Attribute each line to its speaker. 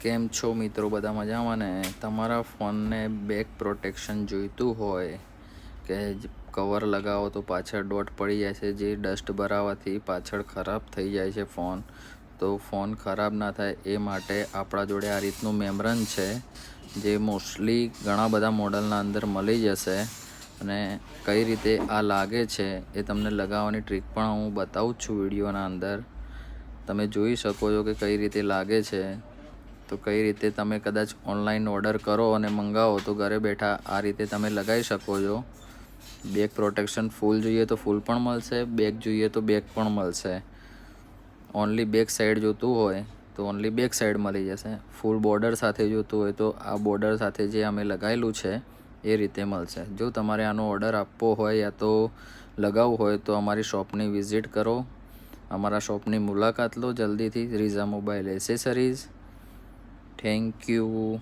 Speaker 1: કેમ છો મિત્રો? બધા મજામાં ને? તમારા ફોનને બેક પ્રોટેક્શન જોઈતું હોય કે કવર લગાવો તો પાછળ ડોટ પડી જાય છે, જે ડસ્ટ ભરાવાથી પાછળ ખરાબ થઈ જાય છે ફોન. તો ફોન ખરાબ ના થાય એ માટે આપણા જોડે આ રીતનું મેમ્બ્રેન છે, જે મોસ્ટલી ઘણા બધા મોડલના અંદર મળી જશે. અને કઈ રીતે આ લાગે છે એ તમને લગાવવાની ટ્રીક પણ હું બતાવું છું વિડીયોના અંદર. તમે જોઈ શકો છો કે કઈ રીતે લાગે છે. તો કઈ રીતે તમે કદાચ ઓનલાઈન ઓર્ડર કરો અને મંગાવો તો ઘરે બેઠા આ રીતે તમે લગાવી શકો છો. બેક પ્રોટેક્શન ફૂલ જોઈએ તો ફૂલ પણ મળશે, બેક જોઈએ તો બેક પણ મળશે. ઓનલી બેક સાઈડ જોતું હોય તો ઓનલી બેક સાઈડ મળી જશે. ફૂલ બોર્ડર સાથે જોતું હોય તો આ બોર્ડર સાથે જે અમે લગાવેલું છે એ રીતે મળશે. જો તમારે આનો ઓર્ડર આપવો હોય યા તો લગાવવું હોય તો અમારી શોપની વિઝિટ કરો, અમારા શોપની મુલાકાત લો જલ્દીથી. રીઝા મોબાઈલ એસેસરીઝ. Thank you.